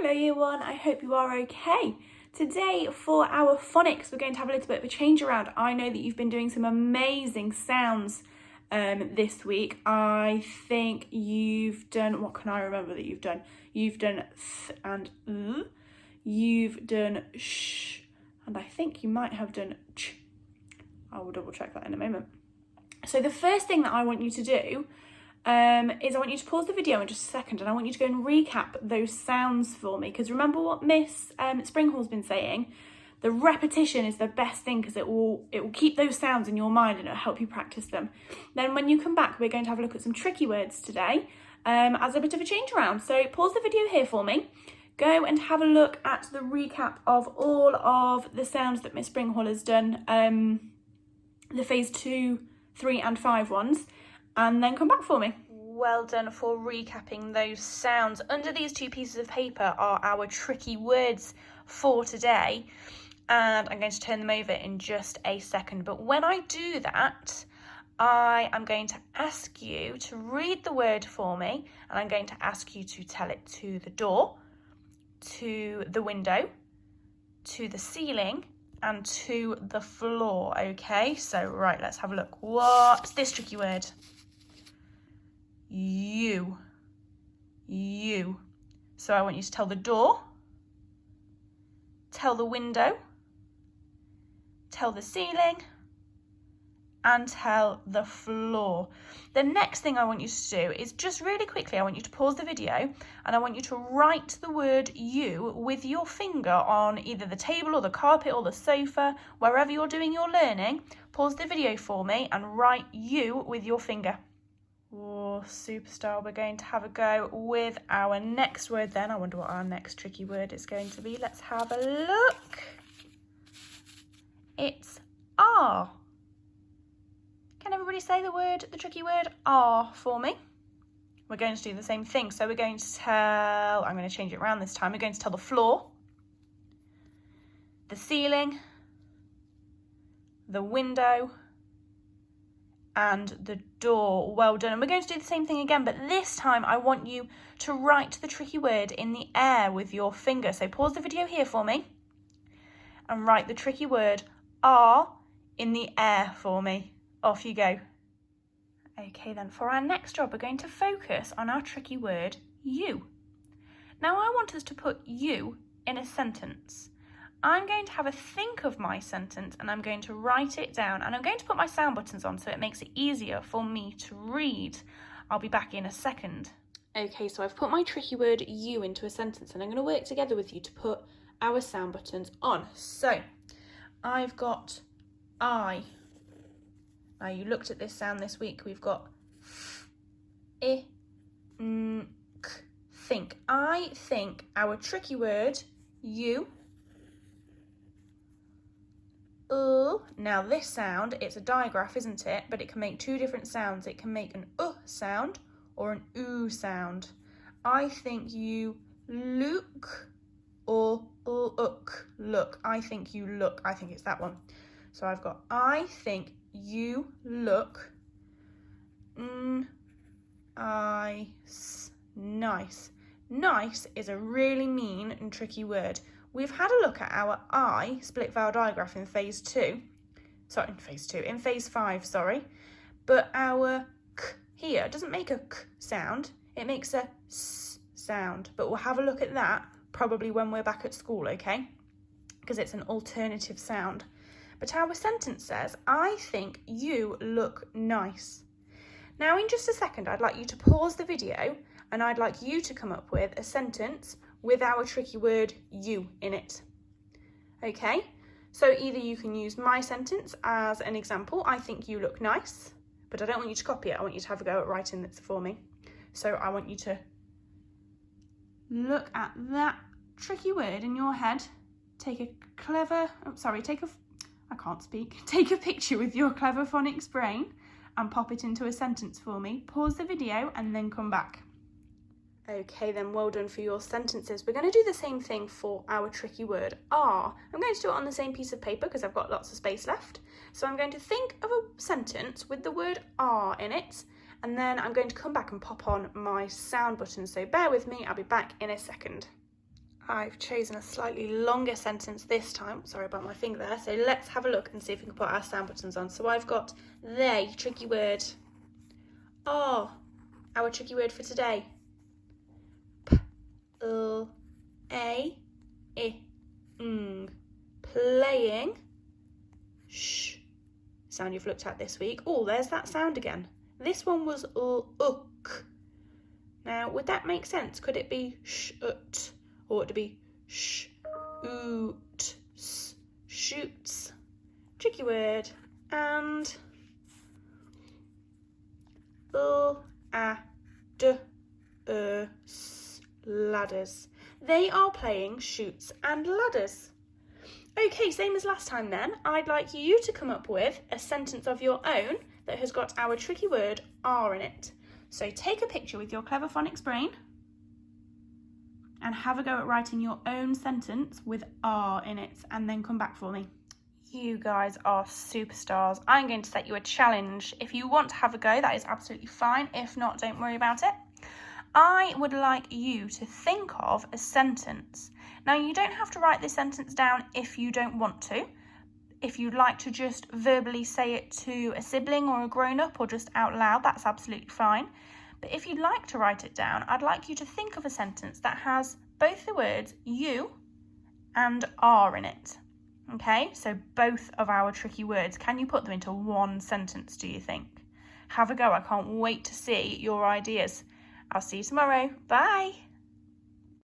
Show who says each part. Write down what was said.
Speaker 1: Hello Year 1, I hope you are okay. Today for our phonics we're going to have a little bit of a change around. I know that you've been doing some amazing sounds this week. I think you've done, what can I remember that you've done? You've done th and you've done sh, and I think you might have done ch. I will double check that in a moment. So the first thing that I want you to do is I want you to pause the video in just a second and I want you to go and recap those sounds for me, because remember what Miss Springhall's been saying, the repetition is the best thing because it will keep those sounds in your mind and it'll help you practice them. Then when you come back we're going to have a look at some tricky words today as a bit of a change around. So pause the video here for me, go and have a look at the recap of all of the sounds that Miss Springhall has done, the phase 2, 3 and 5 ones, and then come back for me. Well done for recapping those sounds. Under these two pieces of paper are our tricky words for today, and I'm going to turn them over in just a second. But when I do that, I am going to ask you to read the word for me, and I'm going to ask you to tell it to the door, to the window, to the ceiling, and to the floor. Okay, so right, let's have a look. What's this tricky word? You. So I want you to tell the door, tell the window, tell the ceiling, and tell the floor. The next thing I want you to do is just really quickly, I want you to pause the video and I want you to write the word you with your finger on either the table or the carpet or the sofa, wherever you're doing your learning. Pause the video for me and write you with your finger. Oh, superstar. We're going to have a go with our next word then. I wonder what our next tricky word is going to be. Let's have a look. It's R. Can everybody say the tricky word R for me? We're going to do the same thing. So we're going to tell, I'm going to change it around this time. We're going to tell the floor, the ceiling, the window, and the door. Well done. And we're going to do the same thing again, but this time I want you to write the tricky word in the air with your finger. So pause the video here for me and write the tricky word R in the air for me. Off you go. Okay then, for our next job we're going to focus on our tricky word you. Now I want us to put you in a sentence. I'm going to have a think of my sentence and I'm going to write it down, and I'm going to put my sound buttons on so it makes it easier for me to read. I'll be back in a second. Okay, so I've put my tricky word you into a sentence and I'm going to work together with you to put our sound buttons on. So I've got I. Now you looked at this sound this week. We've got I, n, k, think. I think our tricky word you. Now this sound, it's a digraph, isn't it? But it can make two different sounds. It can make an sound or an oo sound. I think you look or look. I think you look. I think it's that one. So I've got I think you look nice. Nice is a really mean and tricky word. We've had a look at our I split vowel digraph in phase 5, sorry. But our k here doesn't make a k sound, it makes a s sound. But we'll have a look at that probably when we're back at school, okay? Because it's an alternative sound. But our sentence says, I think you look nice. Now in just a second, I'd like you to pause the video and I'd like you to come up with a sentence with our tricky word you in it. Okay, so either you can use my sentence as an example, I think you look nice, but I don't want you to copy it, I want you to have a go at writing this for me. So I want you to look at that tricky word in your head, take a picture with your clever phonics brain and pop it into a sentence for me. Pause the video and then come back. Okay then, well done for your sentences. We're going to do the same thing for our tricky word R. I'm going to do it on the same piece of paper because I've got lots of space left. So I'm going to think of a sentence with the word R in it, and then I'm going to come back and pop on my sound button. So bear with me, I'll be back in a second. I've chosen a slightly longer sentence this time. Sorry about my finger there. So let's have a look and see if we can put our sound buttons on. So I've got they, tricky word. Are, our tricky word for today. P, l, a, I, ng. Playing. Sh. Sound you've looked at this week. Oh, there's that sound again. This one was uk. Now, would that make sense? Could it be sh-ut? Or would it be sh-oot? Shoots. Tricky word. And ladders. They are playing shoots and ladders. Okay, same as last time then. I'd like you to come up with a sentence of your own that has got our tricky word are in it. So take a picture with your clever phonics brain and have a go at writing your own sentence with are in it, and then come back for me. You guys are superstars. I'm going to set you a challenge. If you want to have a go, that is absolutely fine. If not, don't worry about it. I would like you to think of a sentence. Now, you don't have to write this sentence down if you don't want to. If you'd like to just verbally say it to a sibling or a grown-up or just out loud, that's absolutely fine. But if you'd like to write it down, I'd like you to think of a sentence that has both the words you and are in it. Okay, so both of our tricky words. Can you put them into one sentence, do you think? Have a go. I can't wait to see your ideas. I'll see you tomorrow. Bye.